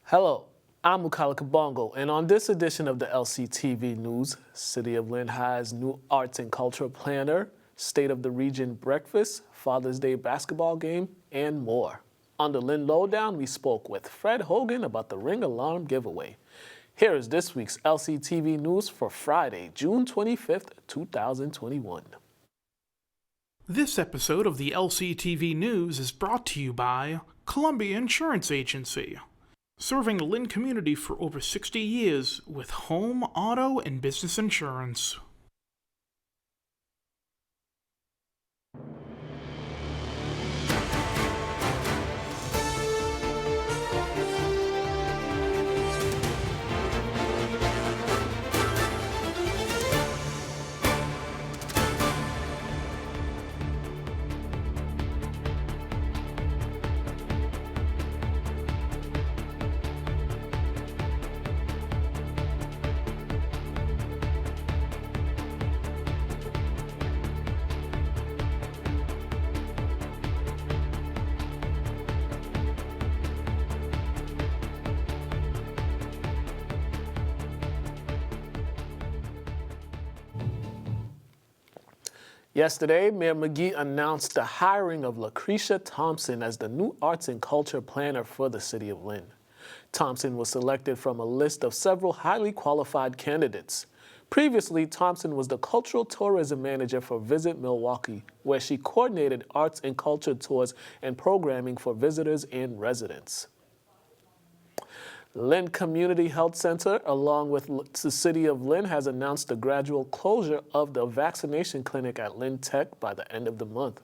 Hello, I'm Mukala Kabongo, and on this edition of the LCTV News, City of Lynn has new arts and cultural planner, State of the Region breakfast, Father's Day basketball game, and more. On the Lynn Lowdown, we spoke with Fred Hogan about the Ring Alarm giveaway. Here is this week's LCTV News for Friday, June 25th, 2021. This episode of the LCTV News is brought to you by Columbia Insurance Agency, serving the Lynn community for over 60 years with home, auto, and business insurance. Yesterday, Mayor McGee announced the hiring of Lucretia Thompson as the new arts and culture planner for the City of Lynn. Thompson was selected from a list of several highly qualified candidates. Previously, Thompson was the cultural tourism manager for Visit Milwaukee, where she coordinated arts and culture tours and programming for visitors and residents. Lynn Community Health Center, along with the City of Lynn, has announced the gradual closure of the vaccination clinic at Lynn Tech by the end of the month.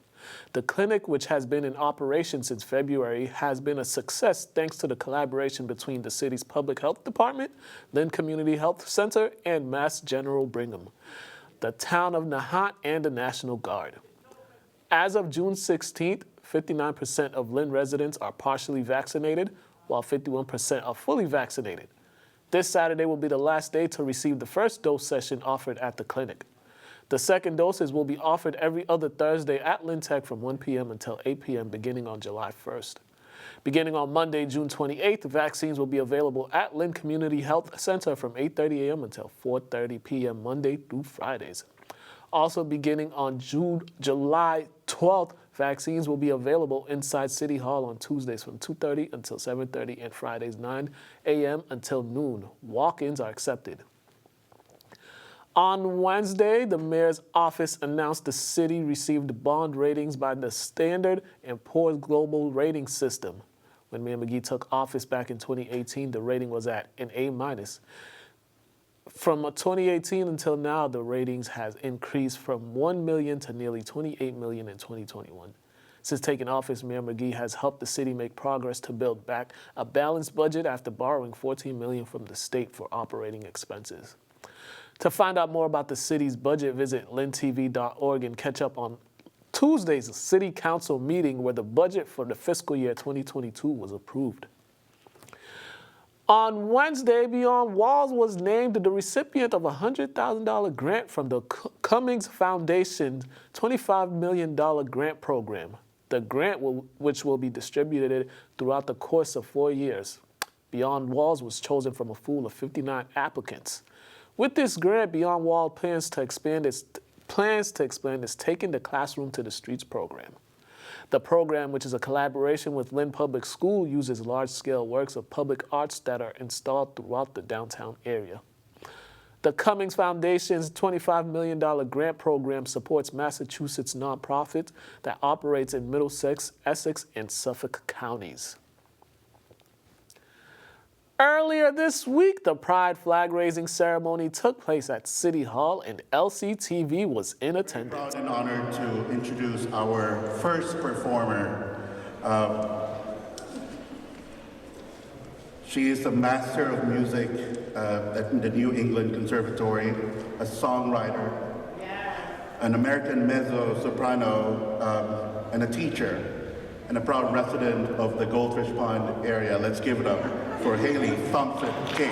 The clinic, which has been in operation since February, has been a success thanks to the collaboration between the city's public health department, Lynn Community Health Center, and Mass General Brigham, the town of Nahant, and the National Guard. As of June 16th, 59% of Lynn residents are partially vaccinated, while 51% are fully vaccinated. This Saturday will be the last day to receive the first dose session offered at the clinic. The second doses will be offered every other Thursday at Lynn Tech from 1 p.m. until 8 p.m. beginning on July 1st. Beginning on Monday, June 28th, vaccines will be available at Lynn Community Health Center from 8:30 a.m. until 4:30 p.m. Monday through Fridays. Also beginning on July 12th, vaccines will be available inside City Hall on Tuesdays from 2:30 until 7:30 and Fridays 9 a.m. until noon. Walk-ins are accepted. On Wednesday, the mayor's office announced the city received bond ratings by the Standard & Poor's Global Rating System. When Mayor McGee took office back in 2018, the rating was at an A-. From 2018 until now, the ratings has increased from 1 million to nearly 28 million in 2021. Since taking office, Mayor McGee has helped the city make progress to build back a balanced budget after borrowing $14 million from the state for operating expenses. To find out more about the city's budget, visit LYNNTV.org and catch up on Tuesday's City Council meeting where the budget for the fiscal year 2022 was approved. On Wednesday, Beyond Walls was named the recipient of a $100,000 grant from the Cummings Foundation's $25 million grant program. The grant, which will be distributed throughout the course of 4 years. Beyond Walls was chosen from a pool of 59 applicants. With this grant, Beyond Walls plans to expand its Taking the Classroom to the Streets program. The program, which is a collaboration with Lynn Public School, uses large-scale works of public arts that are installed throughout the downtown area. The Cummings Foundation's $25 million grant program supports Massachusetts nonprofits that operates in Middlesex, Essex, and Suffolk counties. Earlier this week, the Pride flag-raising ceremony took place at City Hall, and LCTV was in attendance. I'm proud and honored to introduce our first performer. She is a master of music at the New England Conservatory, a songwriter, an American mezzo-soprano, and a teacher, and a proud resident of the Goldfish Pond area. Let's give it up for Haley Thompson-King.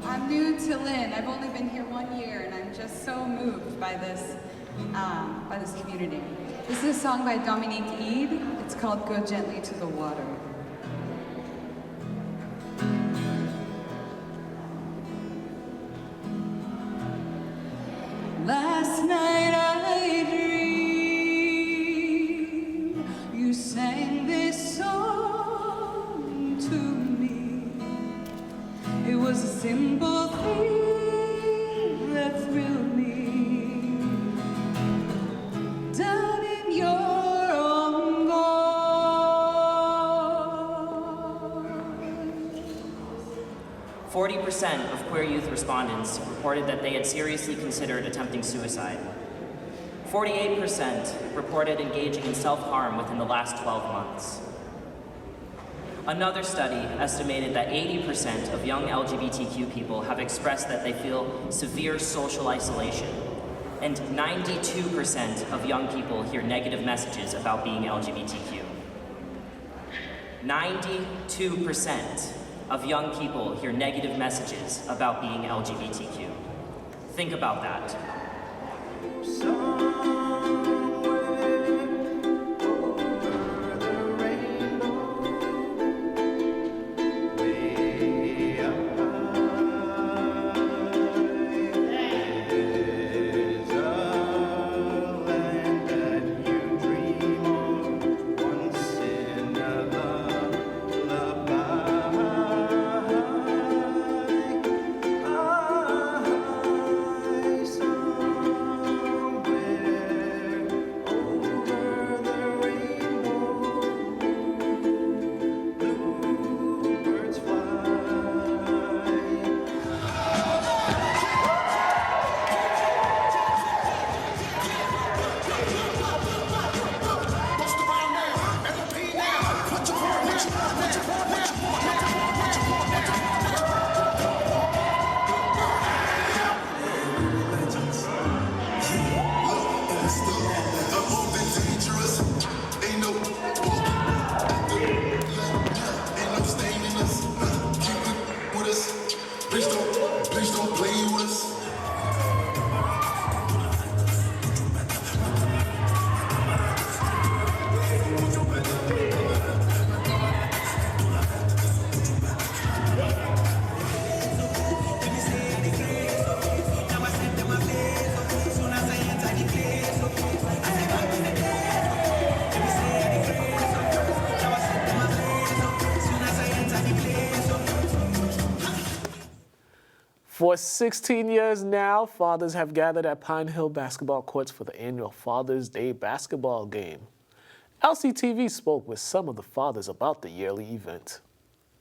I'm new to Lynn. I've only been been here 1 year, and I'm just so moved by this community. This is a song by Dominique Eade. It's called Go Gently to the Water. Last night I dreamed you sang this song to me. It was a simple thing that thrilled me. Down in your own voice. 40% of queer youth respondents reported that they had seriously considered attempting suicide. 48% reported engaging in self-harm within the last 12 months. Another study estimated that 80% of young LGBTQ people have expressed that they feel severe social isolation, and 92% of young people hear negative messages about being LGBTQ. 92% of young people hear negative messages about being LGBTQ. Think about that. Please don't play with us. For 16 years now, fathers have gathered at Pine Hill basketball courts for the annual Father's Day basketball game. LCTV spoke with some of the fathers about the yearly event.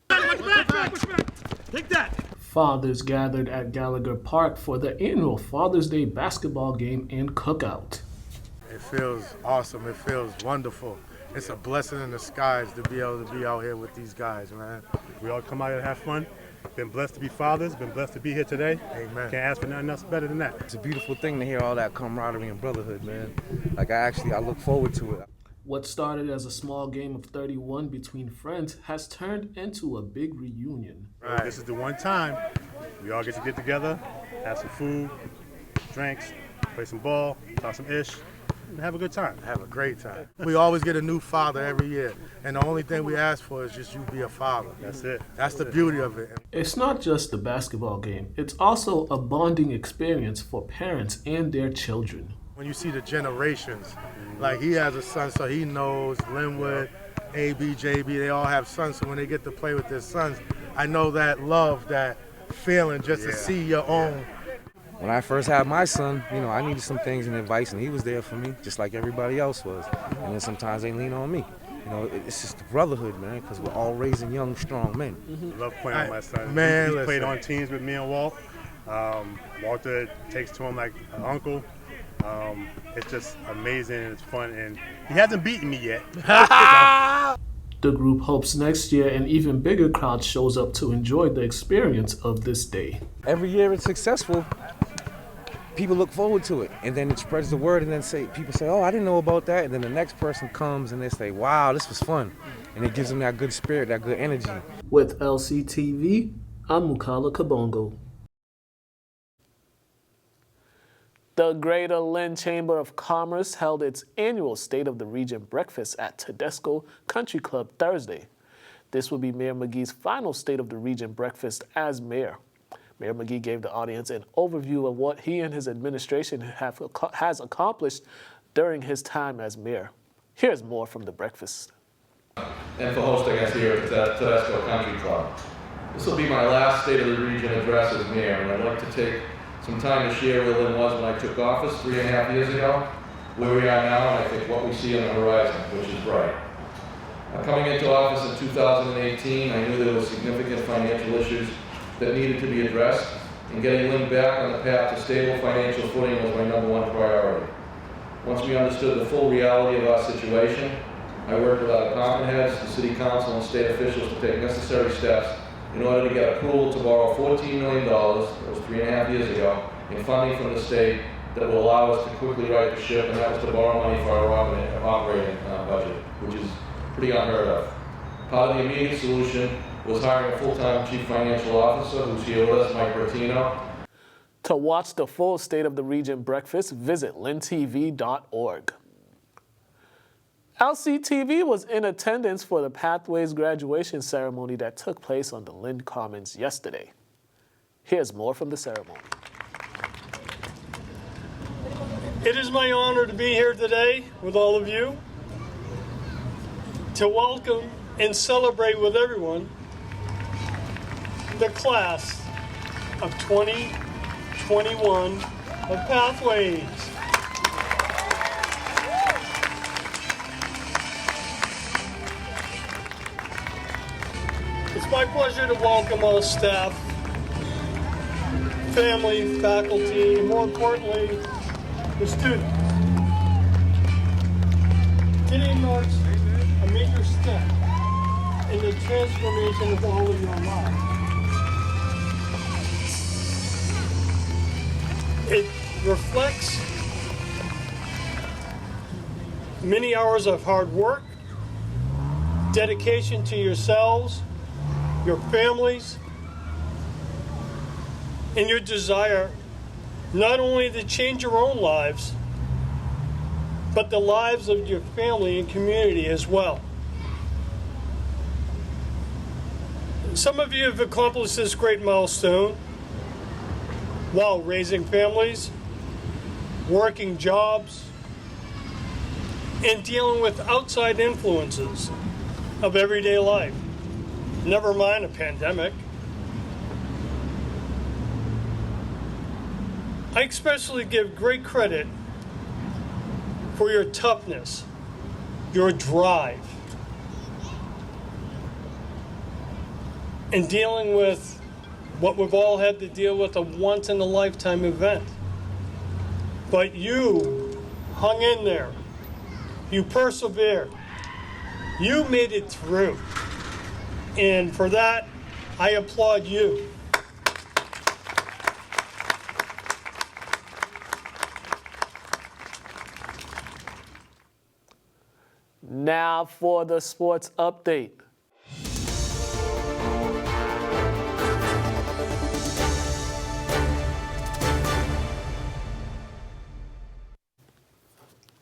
Take that! Fathers gathered at Gallagher Park for the annual Father's Day basketball game and cookout. It feels awesome. It feels wonderful. It's a blessing in disguise to be able to be out here with these guys, man. We all come out here to have fun. Been blessed to be fathers, been blessed to be here today. Amen. Can't ask for nothing else better than that. It's a beautiful thing to hear all that camaraderie and brotherhood, man. Like I look forward to it. What started as a small game of 31 between friends has turned into a big reunion. Right. This is the one time we all get to get together, have some food, drinks, play some ball, talk some ish, and have a good time. Have a great time. We always get a new father every year, and the only thing we ask for is just you be a father. That's it. That's the beauty of it. It's not just the basketball game, it's also a bonding experience for parents and their children. When you see the generations, like he has a son, so he knows Linwood, AB, JB, they all have sons, so when they get to play with their sons, I know that love, that feeling just to see your own. When I first had my son, you know, I needed some things and advice, and he was there for me, just like everybody else was. And then sometimes they lean on me. You know, it's just the brotherhood, man, because we're all raising young, strong men. I love playing with my son. Man, he played on teams with me and Walt. Walter takes to him like an uncle. It's just amazing and it's fun, and he hasn't beaten me yet. The group hopes next year an even bigger crowd shows up to enjoy the experience of this day. Every year it's successful, people look forward to it, and then it spreads the word, and then people say, oh, I didn't know about that, and then the next person comes and they say, wow, this was fun, and it gives them that good spirit, that good energy. With LCTV, I'm Mukala Kabongo. The Greater Lynn Chamber of Commerce held its annual State of the Region breakfast at Tedesco Country Club Thursday. This will be Mayor McGee's final State of the Region breakfast as mayor. Mayor McGee gave the audience an overview of what he and his administration has accomplished during his time as mayor. Here's more from the breakfast. And for hosting us here at Tedesco Country Club. This will be my last State of the Region address as mayor, and I'd like to take some time to share where Lynn was when I took office 3.5 years ago, where we are now, and I think what we see on the horizon, which is bright. Coming into office in 2018, I knew there were significant financial issues that needed to be addressed, and getting Lynn back on the path to stable financial footing was my #1 priority. Once we understood the full reality of our situation, I worked with our department heads, the city council, and state officials to take necessary steps in order to get approval to borrow $14 million, that was 3.5 years ago, in funding from the state that will allow us to quickly right the ship, and that was to borrow money for our operating budget, which is pretty unheard of. Part of the immediate solution was hiring a full-time chief financial officer who's here with us, Mike Bertino. To watch the full State of the Region breakfast, visit LYNNTV.org. LCTV was in attendance for the Pathways graduation ceremony that took place on the Lynn Commons yesterday. Here's more from the ceremony. It is my honor to be here today with all of you to welcome and celebrate with everyone the class of 2021 of Pathways. It's my pleasure to welcome all staff, family, faculty, and more importantly, the students. Today marks a major step in the transformation of all of your lives. It reflects many hours of hard work, dedication to yourselves, your families, and your desire not only to change your own lives, but the lives of your family and community as well. Some of you have accomplished this great milestone while raising families, working jobs, and dealing with outside influences of everyday life, never mind a pandemic. I especially give great credit for your toughness, your drive, in dealing with what we've all had to deal with, a once-in-a-lifetime event. But you hung in there. You persevered. You made it through. And for that, I applaud you. Now for the sports update.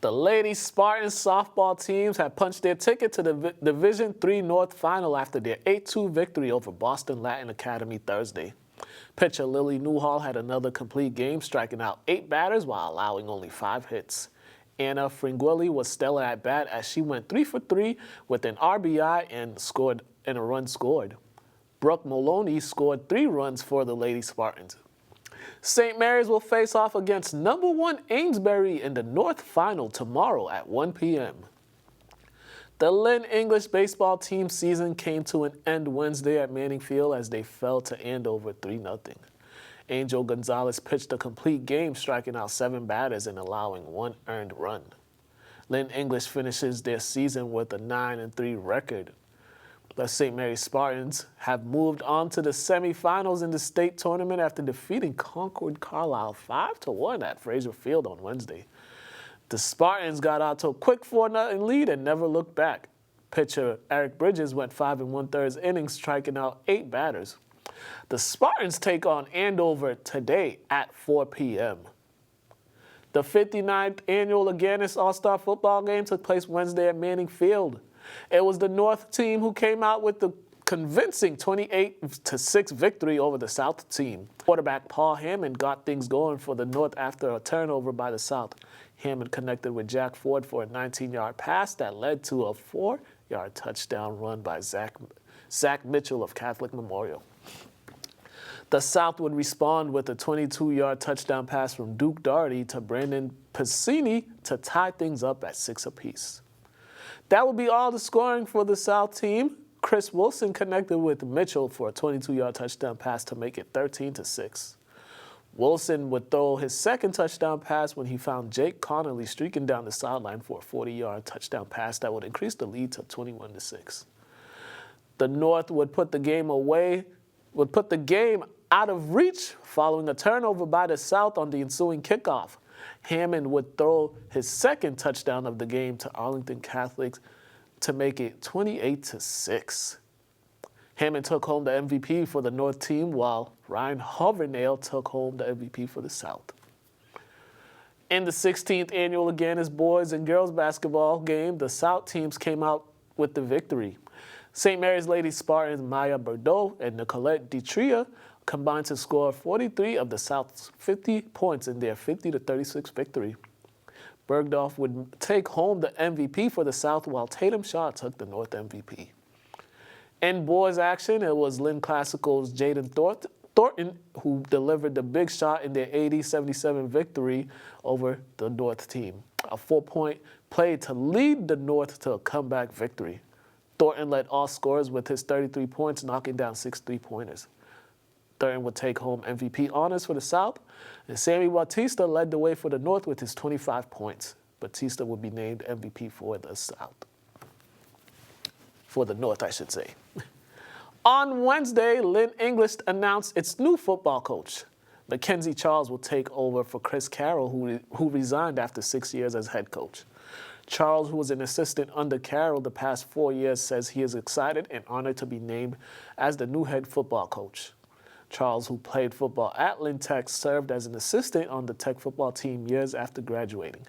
The Lady Spartans softball teams have punched their ticket to the Division III North Final after their 8-2 victory over Boston Latin Academy Thursday. Pitcher Lily Newhall had another complete game, striking out 8 batters while allowing only 5 hits. Anna Fringuilli was stellar at bat as she went 3 for 3 with an RBI and a run scored. Brooke Maloney scored 3 runs for the Lady Spartans. St. Mary's will face off against #1 Amesbury in the North Final tomorrow at 1 p.m. The Lynn English baseball team season came to an end Wednesday at Manning Field as they fell to Andover 3-0. Angel Gonzalez pitched a complete game, striking out 7 batters and allowing 1 earned run. Lynn English finishes their season with a 9-3 record. The St. Mary's Spartans have moved on to the semifinals in the state tournament after defeating Concord Carlisle 5-1 at Fraser Field on Wednesday. The Spartans got out to a quick 4-0 lead and never looked back. Pitcher Eric Bridges went 5 1/3 innings, striking out 8 batters. The Spartans take on Andover today at 4 p.m. The 59th annual Aganis All-Star Football Game took place Wednesday at Manning Field. It was the North team who came out with the convincing 28-6 victory over the South team. Quarterback Paul Hammond got things going for the North after a turnover by the South. Hammond connected with Jack Ford for a 19-yard pass that led to a 4-yard touchdown run by Zach Mitchell of Catholic Memorial. The South would respond with a 22-yard touchdown pass from Duke Doherty to Brandon Piscini to tie things up at 6 apiece. That would be all the scoring for the South team. Chris Wilson connected with Mitchell for a 22-yard touchdown pass to make it 13-6. Wilson would throw his second touchdown pass when he found Jake Connolly streaking down the sideline for a 40-yard touchdown pass that would increase the lead to 21-6. The North would put the game out of reach following a turnover by the South on the ensuing kickoff. Hammond would throw his second touchdown of the game to Arlington Catholics to make it 28-6. Hammond took home the MVP for the North team, while Ryan Hovernale took home the MVP for the South. In the 16th annual Aganis boys and girls basketball game, the South teams came out with the victory. St. Mary's Lady Spartans Maya Bordeaux and Nicolette Ditria combined to score 43 of the South's 50 points in their 50-36 victory. Bergdorf would take home the MVP for the South, while Tatum Shaw took the North MVP. In boys action, it was Lynn Classical's Jaden Thornton who delivered the big shot in their 80-77 victory over the North team. A 4-point play to lead the North to a comeback victory. Thornton led all scorers with his 33 points, knocking down 6 3-pointers. Thornton would take home MVP honors for the South, and Sammy Bautista led the way for the North with his 25 points. Bautista would be named MVP for the South. For the North, I should say. On Wednesday, Lynn English announced its new football coach. Mackenzie Charles will take over for Chris Carroll, who resigned after 6 years as head coach. Charles, who was an assistant under Carroll the past 4 years, says he is excited and honored to be named as the new head football coach. Charles, who played football at Lynn Tech, served as an assistant on the Tech football team years after graduating.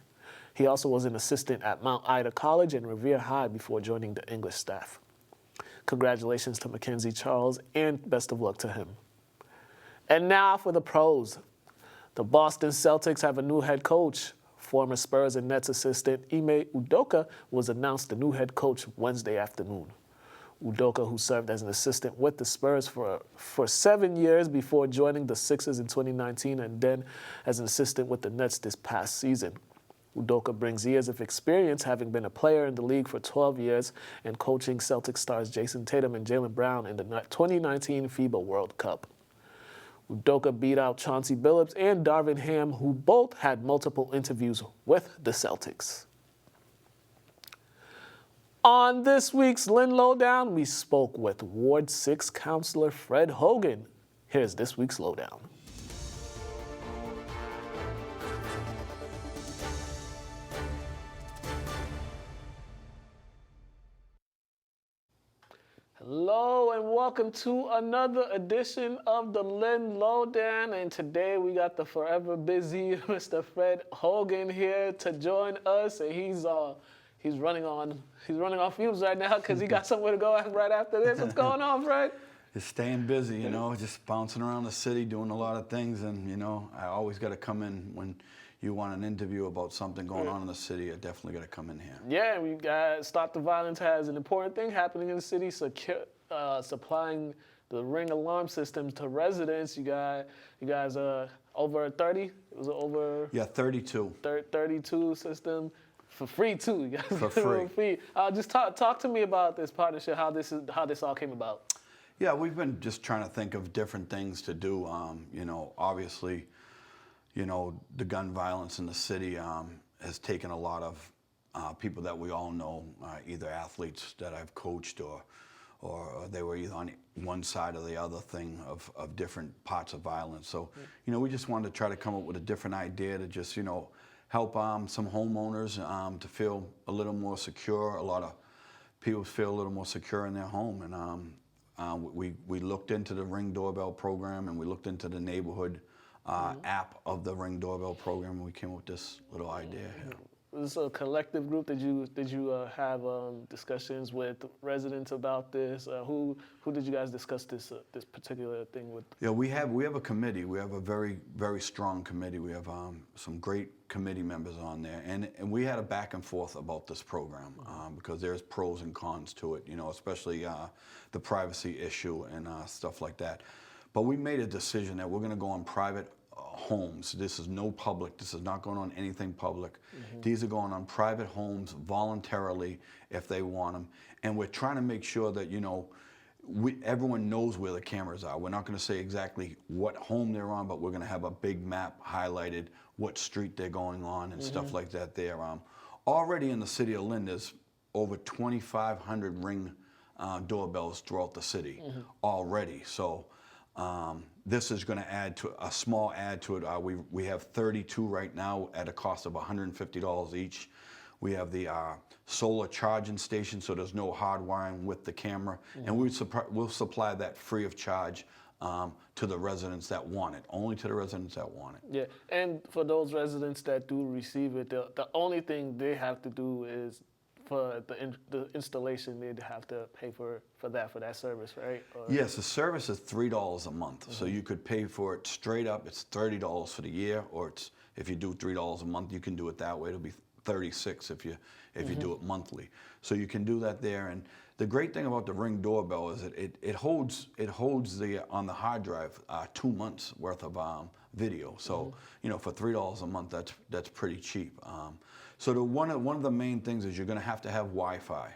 He also was an assistant at Mount Ida College and Revere High before joining the English staff. Congratulations to Mackenzie Charles, and best of luck to him. And now for the pros. The Boston Celtics have a new head coach. Former Spurs and Nets assistant Ime Udoka was announced the new head coach Wednesday afternoon. Udoka, who served as an assistant with the Spurs for 7 years before joining the Sixers in 2019 and then as an assistant with the Nets this past season. Udoka brings years of experience, having been a player in the league for 12 years and coaching Celtic stars Jason Tatum and Jaylen Brown in the 2019 FIBA World Cup. Udoka beat out Chauncey Billups and Darvin Ham, who both had multiple interviews with the Celtics. On this week's Lynn Lowdown, we spoke with Ward 6 Councilor Fred Hogan. Here's this week's Lowdown. Hello and welcome to another edition of the Lynn Lowdown, and today we got the forever busy Mr. Fred Hogan here to join us, and he's running on fumes right now because he got somewhere to go right after this. What's going on, Fred? Just staying busy, you know, just bouncing around the city, doing a lot of things, and you know, I always got to come in when you want an interview about something going on in the city. I definitely got to come in here. Yeah, we got Stop the Violence has an important thing happening in the city, supplying the Ring alarm systems to residents. You guys over 30? It was over. Yeah, 32. 32 system. For free too. You guys for free. Just talk to me about this partnership. How this all came about. Yeah, we've been just trying to think of different things to do. You know, obviously, you know, the gun violence in the city has taken a lot of people that we all know, either athletes that I've coached or they were either on one side or the other thing of different parts of violence. So, you know, we just wanted to try to come up with a different idea to just, you know, help some homeowners to feel a little more secure. A lot of people feel a little more secure in their home. And we looked into the Ring Doorbell program, and we looked into the neighborhood app of the Ring Doorbell program, and we came up with this little idea. Was this a collective group? Did you have discussions with residents about this? Who did you guys discuss this particular thing with? Yeah, we have a committee. We have a very strong committee. We have some great committee members on there, and we had a back and forth about this program because there's pros and cons to it. You know, especially the privacy issue and stuff like that. But we made a decision that we're going to go on private homes. This is no public. This is not going on anything public. These are going on private homes voluntarily if they want them. And we're trying to make sure that, you know, everyone knows where the cameras are. We're not going to say exactly what home they're on, but we're going to have a big map highlighted, what street they're going on and stuff like that there. Already in the city of Lynn, there's over 2,500 Ring doorbells throughout the city already. So this is going to add to a small add to it. We have 32 right now at a cost of $150 each. We have the solar charging station, so there's no hard wiring with the camera, and we'll supply that free of charge to the residents that want it, only to the residents that want it. Yeah, and for those residents that do receive it, the only thing they have to do is for the installation, they'd have to pay for that service, right? Or... Yes, the service is $3 a month, so you could pay for it straight up. It's $30 for the year, or it's if you do $3 a month, you can do it that way. It'll be $36 if you do it monthly. So you can do that there. And the great thing about the Ring Doorbell is that it holds the on the hard drive 2 months worth of video. So you know, for $3 a month, that's pretty cheap. So one of the main things is you're going to have Wi-Fi.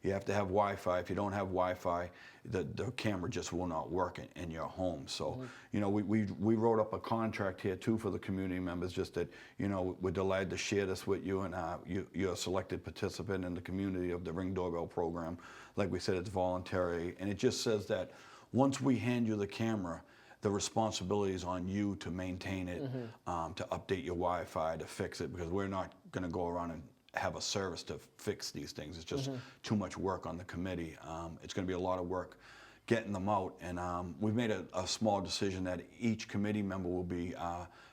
You have to have Wi-Fi. If you don't have Wi-Fi, the camera just will not work in your home. So, you know, we wrote up a contract here too for the community members, just that, you know, we're delighted to share this with you, and you're a selected participant in the community of the Ring Doorbell program. Like we said, it's voluntary, and it just says that once we hand you the camera, the responsibility is on you to maintain it, to update your Wi-Fi, to fix it, because we're not going to go around and have a service to fix these things. It's just too much work on the committee. It's going to be a lot of work getting them out, and we've made a small decision that each committee member will be,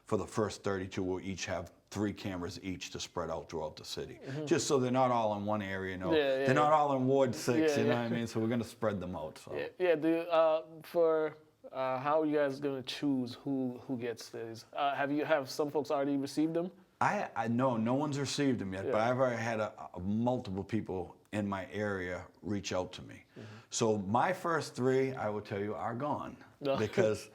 for the first 32, will each have 3 cameras each to spread out throughout the city, just so they're not all in one area. You know, they're not all in Ward 6. You know what I mean? So we're going to spread them out. So. For how are you guys going to choose who gets these? Have some folks already received them? I know no one's received them yet, but I've already had multiple people in my area reach out to me. So my first 3, I will tell you, are gone because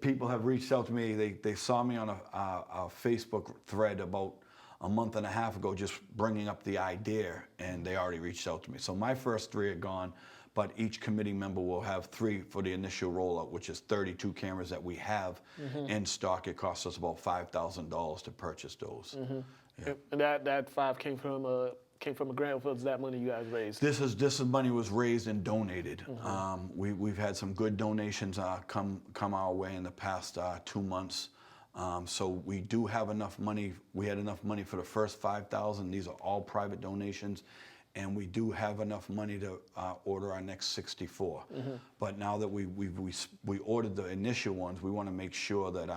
people have reached out to me. They saw me on a Facebook thread about a month and a half ago, just bringing up the idea, and they already reached out to me. So my first 3 are gone. But each committee member will have 3 for the initial rollout, which is 32 cameras that we have in stock. It costs us about $5,000 to purchase those. And that 5 came from a grant. Was that money you guys raised? This money was raised and donated. We've had some good donations come our way in the past 2 months. So we do have enough money. We had enough money for the first 5,000. These are all private donations. And we do have enough money to order our next 64. But now that we ordered the initial ones, we want to make sure that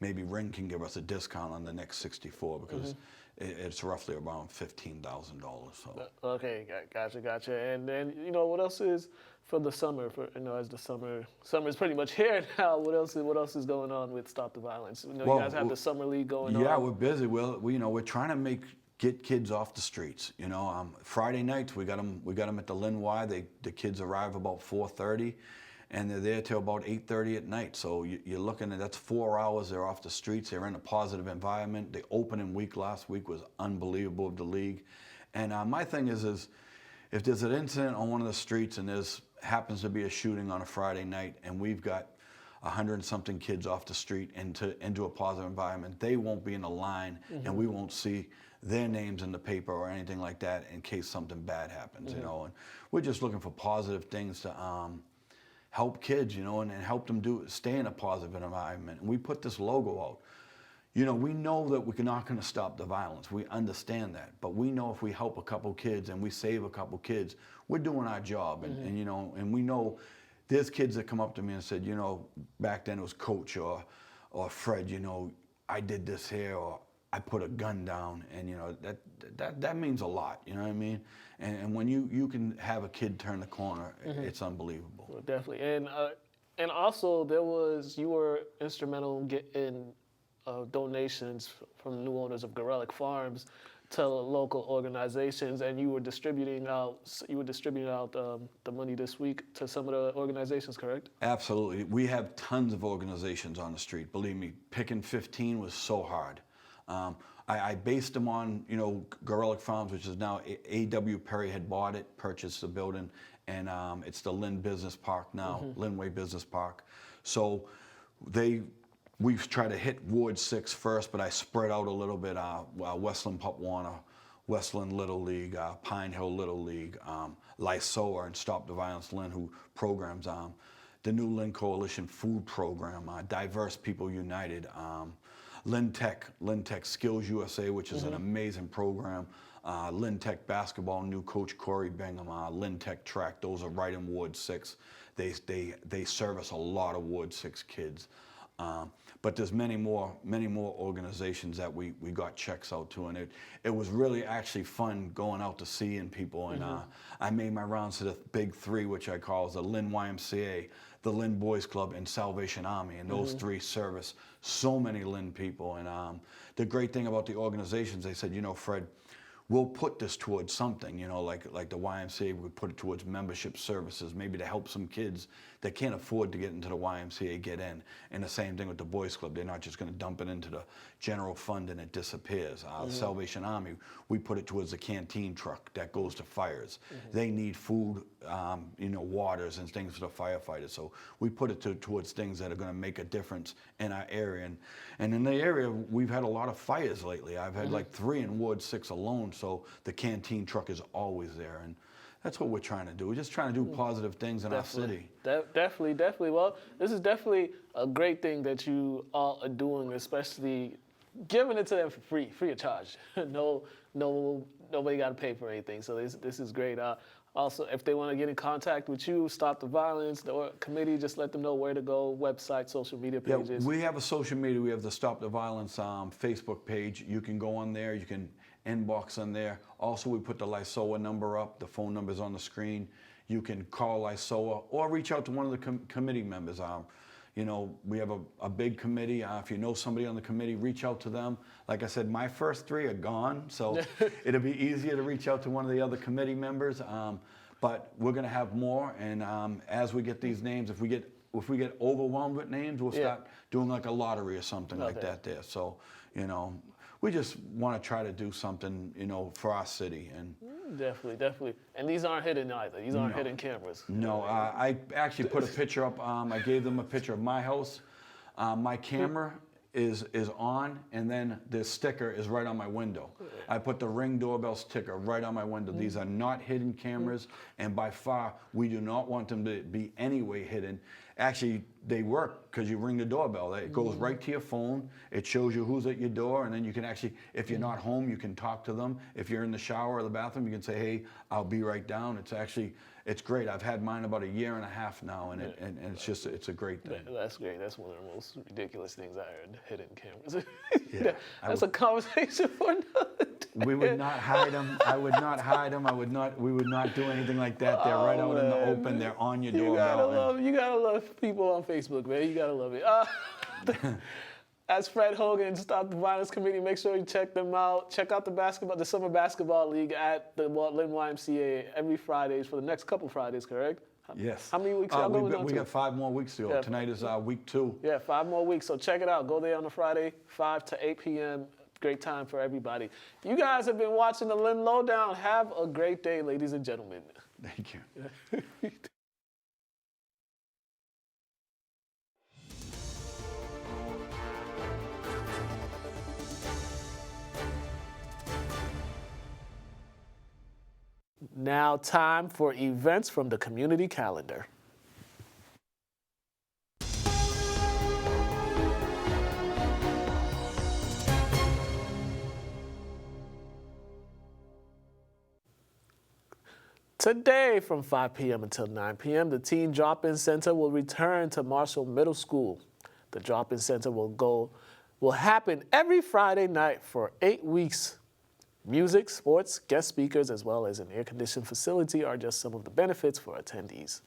maybe Ring can give us a discount on the next 64, because it's roughly around $15,000. So. Okay, gotcha. And then, you know, what else is for the summer? As the summer is pretty much here now. What else is going on with Stop the Violence? You guys have the summer league going on. Yeah, we're busy. We're trying to get kids off the streets. You know, Friday nights we got them at the Lynn Y. The kids arrive about 4:30, and they're there till about 8:30 at night. So you're looking at, that's 4 hours they're off the streets. They're in a positive environment. The opening week last week was unbelievable of the league. And my thing is if there's an incident on one of the streets and happens to be a shooting on a Friday night, and we've got 100-something kids off the street into a positive environment, they won't be in a line, and we won't see their names in the paper or anything like that in case something bad happens, you know. And we're just looking for positive things to help kids, you know, and help them stay in a positive environment. And we put this logo out. You know, we know that we're not going to stop the violence. We understand that. But we know if we help a couple kids and we save a couple kids, we're doing our job. And you know, and we know there's kids that come up to me and said, you know, back then it was Coach or Fred, you know, I did this here, or I put a gun down, and you know, that means a lot, you know what I mean? And when you can have a kid turn the corner, it's unbelievable. Well, definitely. And also you were instrumental in getting donations from the new owners of G.A.L.A farms to local organizations, and you were distributing out the money this week to some of the organizations, correct? Absolutely. We have tons of organizations on the street. Believe me, picking 15 was so hard. I based them on, you know, G.A.L.A Farms, which is now A.W. Perry had bought it, purchased the building, and it's the Lynn Business Park now, Lynnway Business Park. So we've tried to hit Ward 6 first, but I spread out a little bit. Westland Pup Warner, Westland Little League, Pine Hill Little League, LYSOA and Stop the Violence Lynn, who programs the new Lynn Coalition food program, Diverse People United, Lynn Tech Skills USA, which is an amazing program. Lynn Tech basketball, new coach Corey Bingham, Lynn Tech track, those are right in Ward 6. They service a lot of Ward 6 kids. But there's many more organizations that we got checks out to, and it was really actually fun going out to seeing people. And I made my rounds to the big three, which I call the Lynn YMCA, the Lynn Boys Club, and Salvation Army, and those three service so many Lynn people. And the great thing about the organizations, they said, you know, Fred, we'll put this towards something, you know, like the YMCA would put it towards membership services, maybe to help some kids that can't afford to get into the YMCA get in. And the same thing with the Boys Club. They're not just going to dump it into the general fund and it disappears. Salvation Army, we put it towards the canteen truck that goes to fires. They need food, you know, waters and things for the firefighters. So we put it towards things that are going to make a difference in our area. And in the area, we've had a lot of fires lately. I've had like 3 in Ward 6 alone. So the canteen truck is always there, and that's what we're trying to do. We're just trying to do positive things in our city. Definitely. Well, this is definitely a great thing that you all are doing, especially giving it to them for free of charge. Nobody got to pay for anything. So this is great. Also, if they want to get in contact with you, Stop the Violence, the committee, just let them know where to go, website, social media pages. Yeah, we have a social media. We have the Stop the Violence Facebook page. You can go on there. You can inbox on there. Also, we put the LYSOA number up. The phone number's on the screen. You can call LYSOA or reach out to one of the committee members. You know, we have a big committee. If you know somebody on the committee, reach out to them. Like I said, my first 3 are gone, so it'll be easier to reach out to one of the other committee members. But we're going to have more, and as we get these names, if we get overwhelmed with names, we'll start doing like a lottery or something like that there. So, you know, we just want to try to do something, you know, for our city. And Definitely. And these aren't hidden either. These aren't hidden cameras. No, I actually put a picture up. I gave them a picture of my house. My camera is on, and then the sticker is right on my window. I put the Ring Doorbell sticker right on my window. These are not hidden cameras, and by far, we do not want them to be any way hidden. Actually, they work because you ring the doorbell. It goes right to your phone. It shows you who's at your door, and then you can actually, if you're not home, you can talk to them. If you're in the shower or the bathroom, you can say, hey, I'll be right down. It's great. I've had mine about 1.5 years now, and it's a great thing. That's great. That's one of the most ridiculous things I heard, hidden cameras. That's a conversation for another day. We would not hide them. I would not hide them. We would not do anything like that. They're right out in the open. They're on your doorbell. You gotta love people on Facebook, man. You gotta love it. As Fred Hogan, Stop the Violence Committee, make sure you check them out. Check out the Summer Basketball League at the Lynn YMCA every Fridays for the next couple Fridays, correct? Yes. How many weeks y'all going on We got 5 more weeks to go. Tonight is week 2. Yeah, 5 more weeks. So check it out. Go there on a Friday, 5 to 8 p.m. Great time for everybody. You guys have been watching the Lynn Lowdown. Have a great day, ladies and gentlemen. Thank you. Now time for events from the community calendar. Today from 5 p.m. until 9 p.m., the Teen Drop-In Center will return to Marshall Middle School. The Drop-In Center will happen every Friday night for 8 weeks. Music, sports, guest speakers, as well as an air-conditioned facility are just some of the benefits for attendees.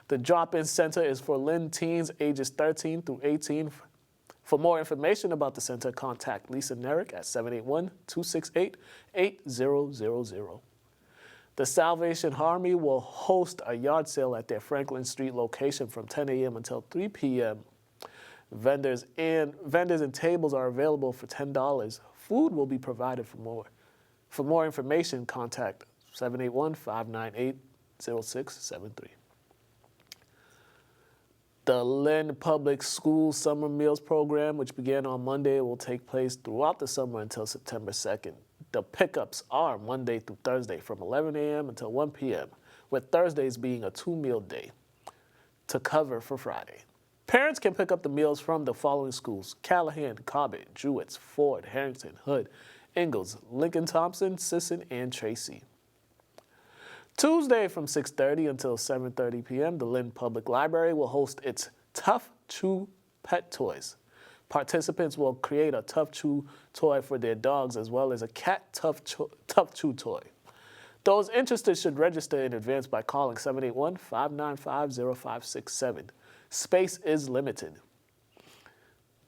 The Drop-In Center is for Lynn teens ages 13 through 18. For more information about the center, contact Lisa Nerrick at 781-268-8000. The Salvation Army will host a yard sale at their Franklin Street location from 10 a.m. until 3 p.m. Vendors and tables are available for $10. Food will be provided for more. For more information, contact 781-598-0673. The Lynn Public Schools Summer Meals Program, which began on Monday, will take place throughout the summer until September 2nd. The pickups are Monday through Thursday from 11 a.m. until 1 p.m., with Thursdays being a 2-meal day to cover for Friday. Parents can pick up the meals from the following schools: Callahan, Cobbett, Jewett, Ford, Harrington, Hood, Ingalls, Lincoln Thompson, Sisson, and Tracy. Tuesday from 6:30 until 7:30 p.m., the Lynn Public Library will host its Tough Chew Pet Toys. Participants will create a Tough Chew toy for their dogs as well as a cat Tough Chew toy. Those interested should register in advance by calling 781-595-0567. Space is limited.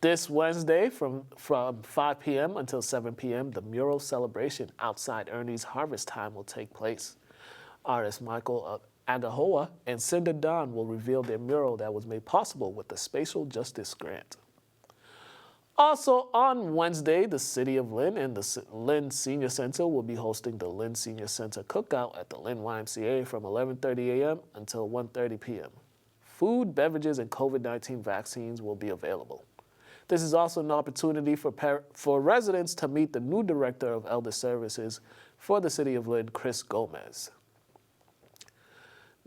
This Wednesday from 5 p.m. until 7 p.m., the mural celebration outside Ernie's Harvest Time will take place. Artists Michael Agahoa and Cinda Don will reveal their mural that was made possible with the Spatial Justice Grant. Also on Wednesday, the City of Lynn and the Lynn Senior Center will be hosting the Lynn Senior Center Cookout at the Lynn YMCA from 11:30 a.m. until 1:30 p.m. Food, beverages, and COVID-19 vaccines will be available. This is also an opportunity for residents to meet the new Director of Elder Services for the City of Lynn, Chris Gomez.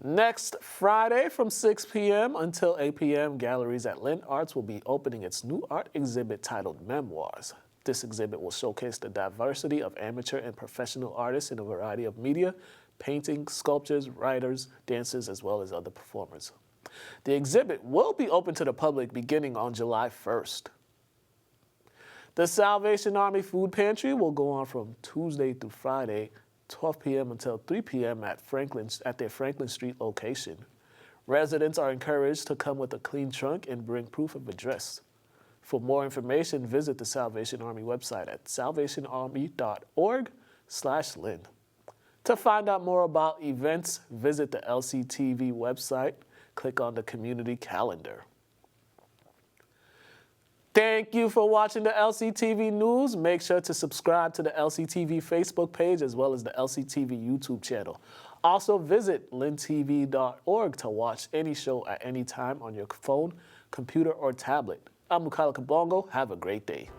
Next Friday from 6 p.m. until 8 p.m., Galleries at Lynn Arts will be opening its new art exhibit titled MEMOIRS. This exhibit will showcase the diversity of amateur and professional artists in a variety of media, painting, sculptures, writers, dancers, as well as other performers. The exhibit will be open to the public beginning on July 1st. The Salvation Army Food Pantry will go on from Tuesday through Friday, 12 p.m. until 3 p.m. at their Franklin Street location. Residents are encouraged to come with a clean trunk and bring proof of address. For more information, visit the Salvation Army website at salvationarmy.org/Lynn. To find out more about events, visit the LCTV website. Click on the community calendar. Thank you for watching the LCTV News. Make sure to subscribe to the LCTV Facebook page as well as the LCTV YouTube channel. Also visit lynnTV.org to watch any show at any time on your phone, computer, or tablet. I'm Mukala Kabongo. Have a great day.